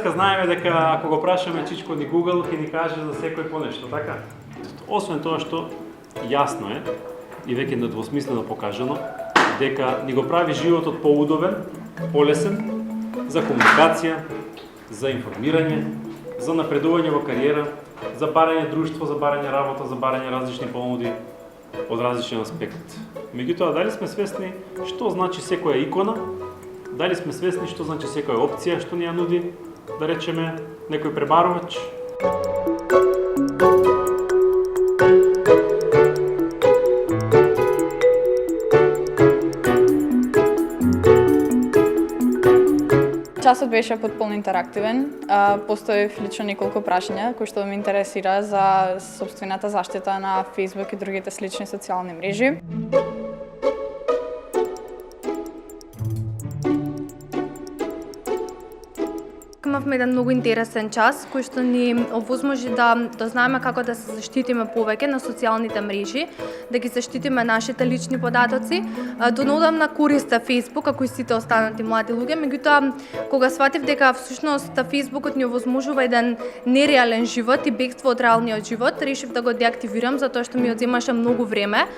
врска знаеме дека ако го прашаме чичко ни Google, ќе ни каже за секој по нешто, така? Освен тоа што јасно е и веќе недвосмислено покажано дека ни го прави животот поудобен, полесен за комуникација, за информирање, за напредување во кариера, за барање друштво, за барање работа, за барање различни понуди од различен аспект. Меѓутоа, дали сме свесни што значи секоја икона? Дали сме свесни што значи секоја опција што ни ја нуди, да речеме, некој пребарувач? Часот беше потполно интерактивен. Постоев лично неколку прашања кои што ме интересира за сопствената заштита на Facebook и другите слични социјални мрежи. Имавме еден многу интересен час кој што ни овозможи да знаеме како да се заштитиме повеќе на социјалните мрежи, да ги заштитиме нашите лични податоци. Доодамна користев Facebook, како и сите останати млади луѓе, меѓутоа кога сватив дека всушност Фејсбукот ни овозможува еден нереален живот и бегство од реалниот живот, решив да го деактивирам затоа што ми одземаше многу време.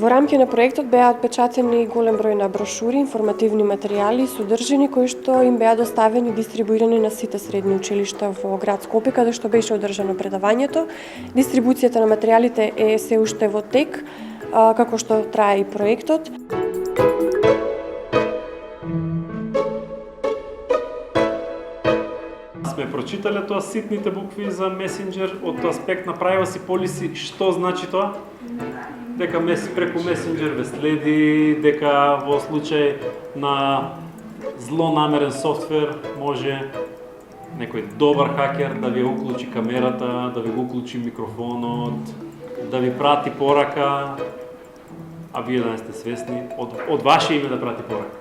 Во рамки на проектот беа отпечатени голем број на брошури, информативни материјали и содржини кои што им беа доставени и дистрибуирани на сите средни училишта во град Скопје, каде што беше одржано предавањето. Дистрибуцијата на материјалите е се уште во тек, како што трае и проектот. Сме прочитале тоа ситните букви за Messenger од аспект на privacy policy, што значи тоа? Дека преку Messenger ве следи, дека во случај на злонамерен софтвер може некој добар хакер да ви уклучи камерата, да ви го уклучи микрофонот, да ви прати порака, а вие да не сте свесни, од ваше име да прати порака.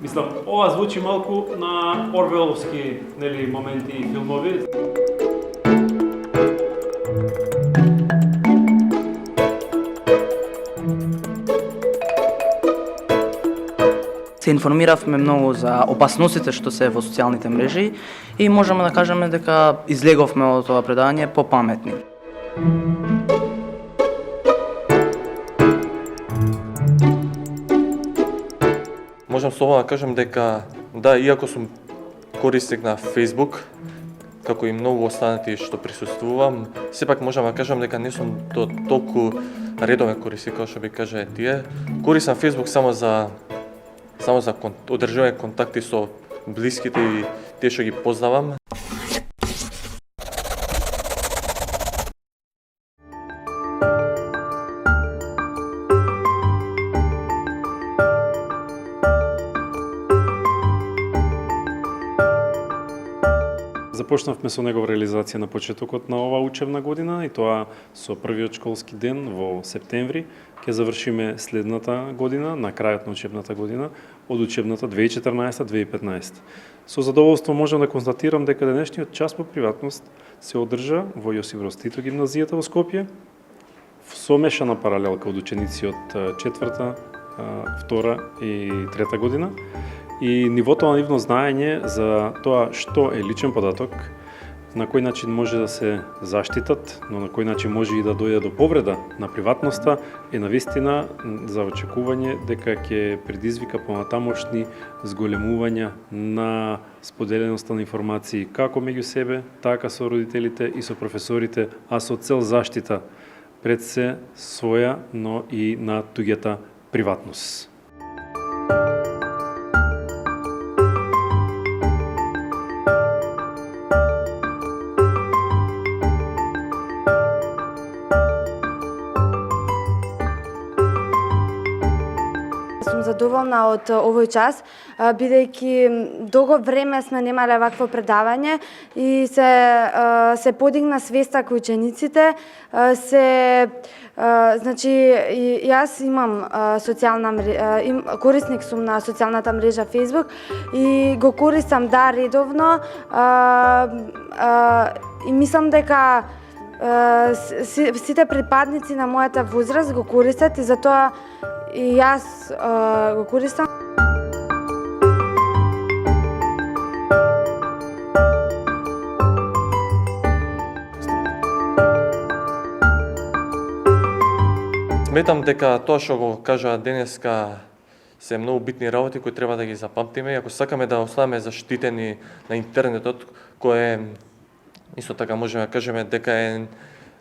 Мислам, ова звучи малку на орвеловски, нели, моменти и филмови. Се информиравме многу за опасностите што се во социјалните мрежи и можеме да кажеме дека излеговме од тоа предавање попаметни. Можам слободно да кажам дека да, иако сум корисник на Facebook, како и многу останати што присуствувам, сепак можам да кажам дека не сум толку редовен корисник како што би кажале тие. Користам Facebook само за одржување контакти со блиските и тие што ги познавам. Започнавме со негова реализација на почетокот на оваа учебна година и тоа со првиот школски ден во септември. Ќе завршиме следната година, на крајот на учебната година, од учебната 2014-2015. Со задоволство можам да констатирам дека денешниот час по приватност се одржа во Јосиф Броз Тито гимназијата во Скопје, со мешана паралелка од ученици од четврта, втора и трета година. И нивото на нивно знаење за тоа што е личен податок, на кој начин може да се заштитат, но на кој начин може и да дојде до повреда на приватноста, е навистина за очекување дека ќе предизвика понатамошни зголемувања на споделеноста на информации како меѓу себе, така со родителите и со професорите, а со цел заштита пред се своја, но и на туѓата приватност. Задоволна од овој час, бидејќи долго време сме немале вакво предавање и се подигна свеста кај учениците, значи јас имам корисник сум на социјалната мрежа Facebook и го користам редовно и мислам дека Сите припадници на мојата возраст го користат и затоа и јас го користам. Сметам дека тоа што го кажа денеска се многу битни работи кои треба да ги запамтиме и ако сакаме да останеме заштитени на интернетот, кој е исто така можеме да кажеме дека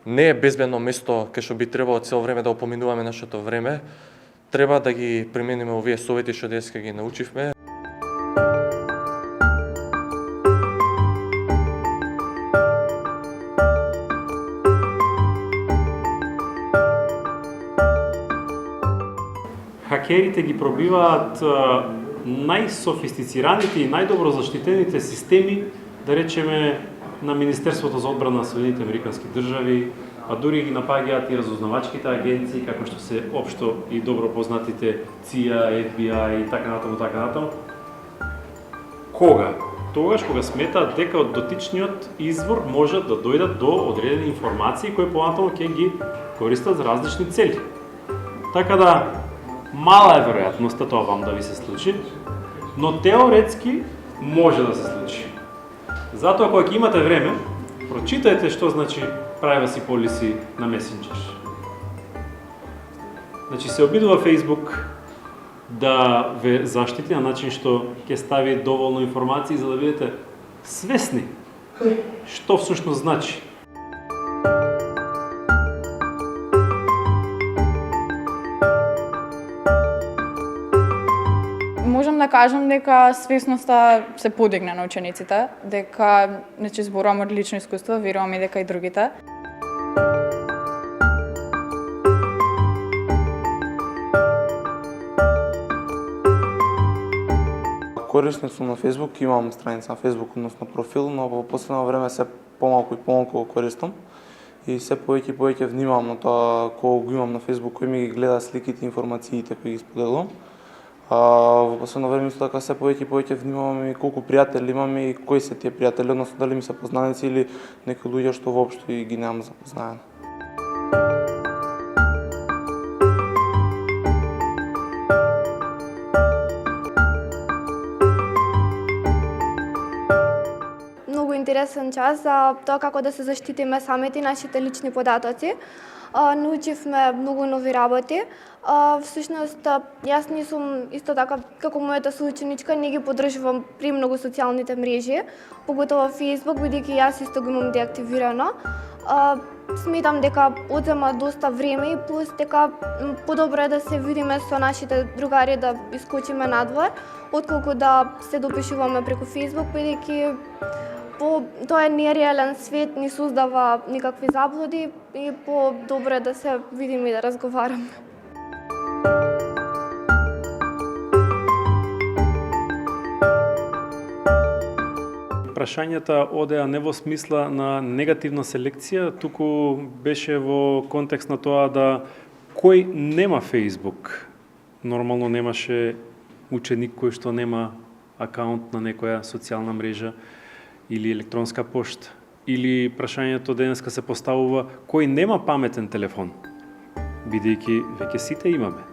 не е безбедно место кај што би требало цело време да опоминуваме нашето време, треба да ги примениме овие совети што денеска ги научивме. Хакерите ги пробиваат најсофистицираните и најдобро заштитените системи, да речеме, на Министерството за одбрана на Соединетите Американски држави, а дури ги напаѓаат и разузнавачките агенции, како што се општо и добро познатите CIA, FBI и така натаму. Кога? Тогаш кога сметаат дека од дотичниот извор можат да дојдат до одредени информации кои понатаму ќе ги користат за различни цели. Така да, мала е веројатноста тоа вам да ви се случи, но теоретски може да се случи. Затоа кога ќе имате време, прочитајте што значи privacy policy на Messenger. Значи се обидува Facebook да ве заштити на начин што ќе стави доволно информации за да бидете свесни што всушност значи. Можам да кажам дека свесноста се подигна на учениците, дека значи зборувам од лично искуство, верувам и дека и другите. Корисник сум на Facebook, имам страница на Facebook, односно профил, но во последно време се помалку и помалку го користам и се повеќе и повеќе внимавам на тоа кога го имам на Facebook, кој ми ги гледа сликите и информациите кои ги споделувам. Во последно време исто така се повеќе и повеќе внимавам и колку пријатели имам и кои се тие пријатели, односно дали ми се познаници или некои луѓе што воопшто и ги немам запознаени. Многу интересен час за тоа како да се заштитиме самите нашите лични податоци. Научивме многу нови работи. Всушност, јас не сум исто така како мојата соученичка, не ги поддржувам премногу социјалните мрежи, поготово Facebook, бидејќи јас исто го имам деактивирано. Сметам дека одзема доста време и плюс дека подобро е да се видиме со нашите другари да искочиме надвор, отколку да се допишуваме преку Facebook, бидејќи тоа е нереален свет, ни создава никакви заблуди и по-добро е да се видиме и да разговараме. Прашањата одеа не во смисла на негативна селекција, туку беше во контекст на тоа да кој нема Facebook. Нормално немаше ученик кој што нема акаунт на некоја социјална мрежа или електронска пошта. Или прашањето денеска се поставува кој нема паметен телефон, бидејќи веќе сите имаме.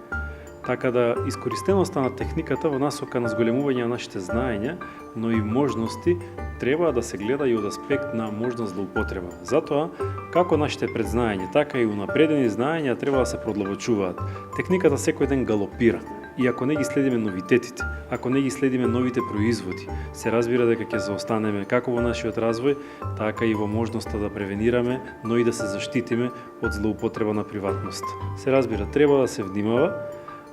Така да искористеноста на техниката во насока на зголемување на нашите знаења, но и можности, треба да се гледа и од аспект на можна злоупотреба. Затоа, како нашите предзнаења, така и унапредени знаења треба да се продлабочуваат. Техниката секој ден галопира. И ако не ги следиме новитетите, ако не ги следиме новите производи, се разбира дека ќе заостанеме како во нашиот развој, така и во можноста да превенираме, но и да се заштитиме од злоупотреба на приватност. Се разбира, треба да се внимава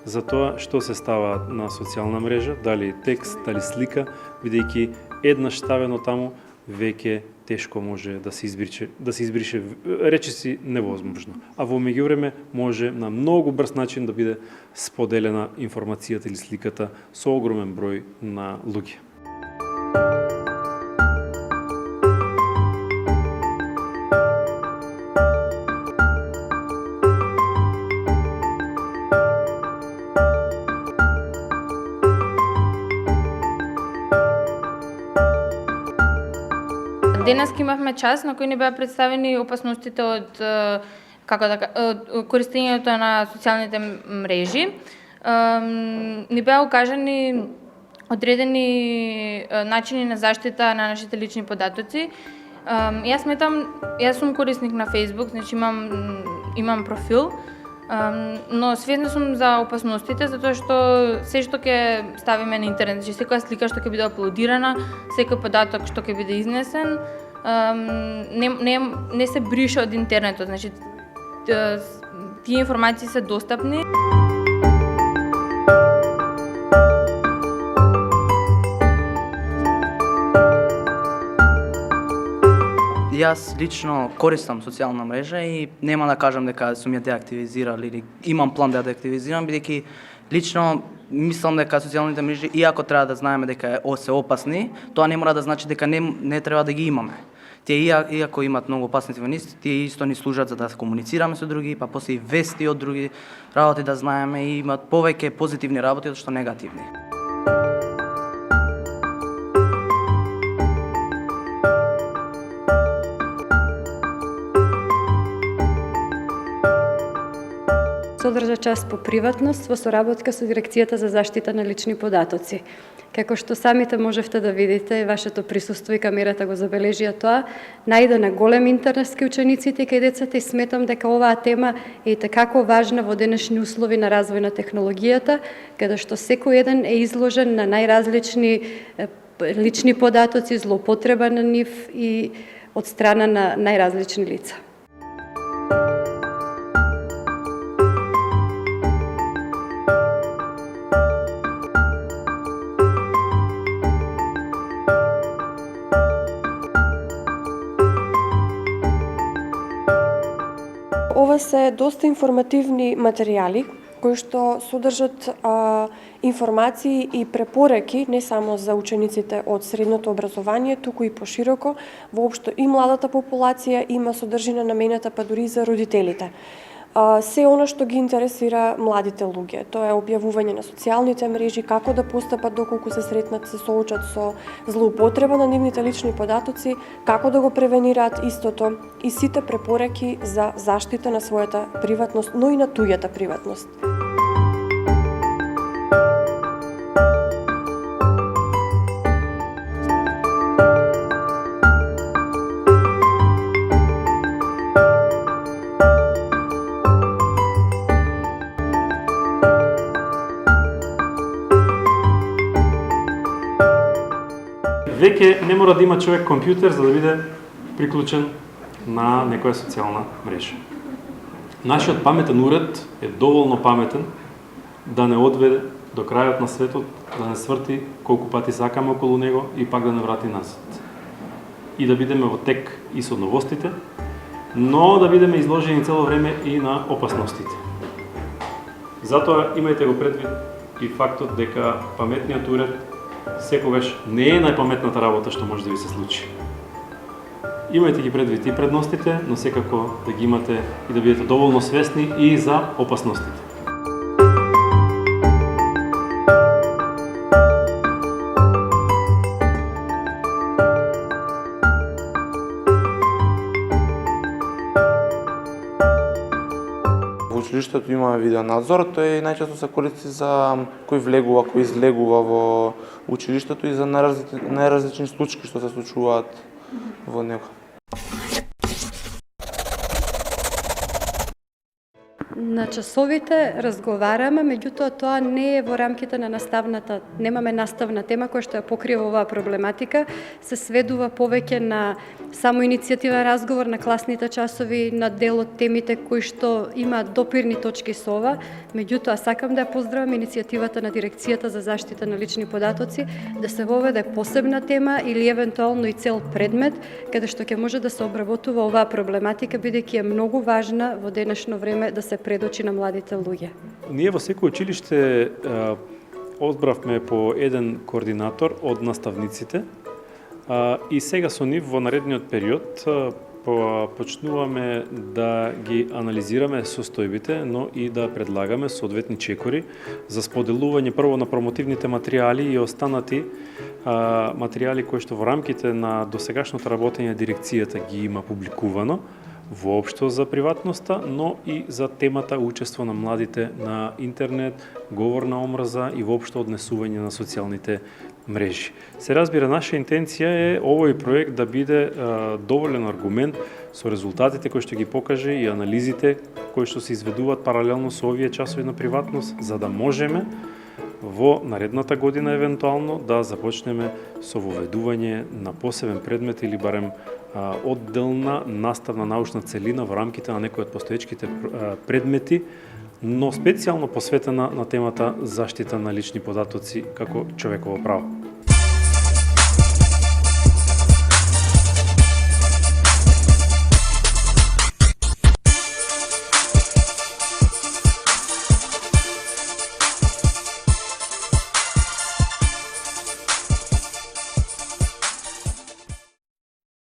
за тоа што се става на социјална мрежа, дали текст, дали слика, бидејќи еднаш ставено таму веќе тешко може да се избрише, речиси невозможно. А во меѓувреме може на многу брз начин да биде споделена информацијата или сликата со огромен број на луѓе. Денес имавме час на кој ни беа представени опасностите од користењето на социјалните мрежи. Ни беа укажани одредени начини на заштита на нашите лични податоци. Јас сум корисник на Facebook, значи имам профил, но свесна сум за опасностите, затоа што се што ќе ставиме на интернет, значи секоја слика што ќе биде аплодирана, секој податок што ќе биде изнесен, не се брише од интернетот, значи тие информации се достапни. Јас лично користам социјална мрежа и нема да кажам дека сум ја деактивизирал или имам план да ја деактивизирам, бидејќи лично мислам дека социјалните мрежи, иако треба да знаеме дека се опасни, тоа не мора да значи дека не треба да ги имаме. Тие иако имаат многу опасни вести, тие исто ни служат за да комуницираме со други, па после и вести од други работи да знаеме и имаат повеќе позитивни работи од што негативни. Содржа част по приватност во соработка со Дирекцијата за заштита на лични податоци. Како што самите можевте да видите, вашето присуство и камерата го забележија тоа, најде на голем интерес кај учениците и кај децата и сметам дека оваа тема е иtekако важна во денешни услови на развој на технологијата, каде што секој еден е изложен на најразлични лични податоци, злоупотреба на нив и од страна на најразлични лица. Ова се доста информативни материјали кои што содржат информации и препораки не само за учениците од средното образование, туку и пошироко, воопшто и младата популација има содржина наменета па дури за родителите. Се оно што ги интересира младите луѓе, тоа е објавување на социјалните мрежи, како да постапат доколку се сретнат, се соочат со злоупотреба на нивните лични податоци, како да го превенираат истото и сите препораки за заштита на својата приватност, но и на туѓата приватност. Веќе не мора да има човек компјутер за да биде приклучен на некоја социјална мрежа. Нашиот паметен уред е доволно паметен да не одведе до крајот на светот, да не сврти колку пати сакаме околу него и пак да не врати назад. И да бидеме во тек и со новостите, но да бидеме изложени цело време и на опасностите. Затоа имајте го предвид и фактот дека паметниот уред секогаш не е најпаметната работа што може да ви се случи. Имајте ги предвид и предностите, но секако да ги имате и да бидете доволно свесни и за опасностите. Во училиштето имаме видеонадзор, тој најчесто се користи за кој влегува, кој излегува во училиштето и за најразлични случаи што се случуваат во него. На часовите разговараме, меѓутоа тоа не е во рамките на наставната, немаме наставна тема која што ја покрива оваа проблематика, се сведува повеќе на само иницијативен разговор на класните часови, на дел од темите кои што имаат допирни точки со ова, меѓутоа сакам да ја поздравам иницијативата на Дирекцијата за заштита на лични податоци да се воведе посебна тема или евентуално и цел предмет каде што ќе може да се обработува оваа проблематика бидејќи е многу важна во денешно време да се предочи на младите луѓе. Ние во секој училиште одбравме по еден координатор од наставниците и сега со нив во наредниот период почнуваме да ги анализираме состојбите, но и да предлагаме соодветни чекори за споделување прво на промотивните материјали и останати материјали кои што во рамките на досегашното работење на дирекцијата ги има публикувано воопшто за приватноста, но и за темата учество на младите на интернет, говор на омраза и воопшто однесување на социјалните мрежи. Се разбира, наша интенција е овој проект да биде доволен аргумент со резултатите кои што ги покаже и анализите кои што се изведуваат паралелно со овие часови на приватност, за да можеме во наредната година евентуално да започнеме со воведување на посебен предмет или барем одделна наставна научна целина во рамките на некои од постоечките предмети, но специјално посветена на темата заштита на лични податоци како човеково право.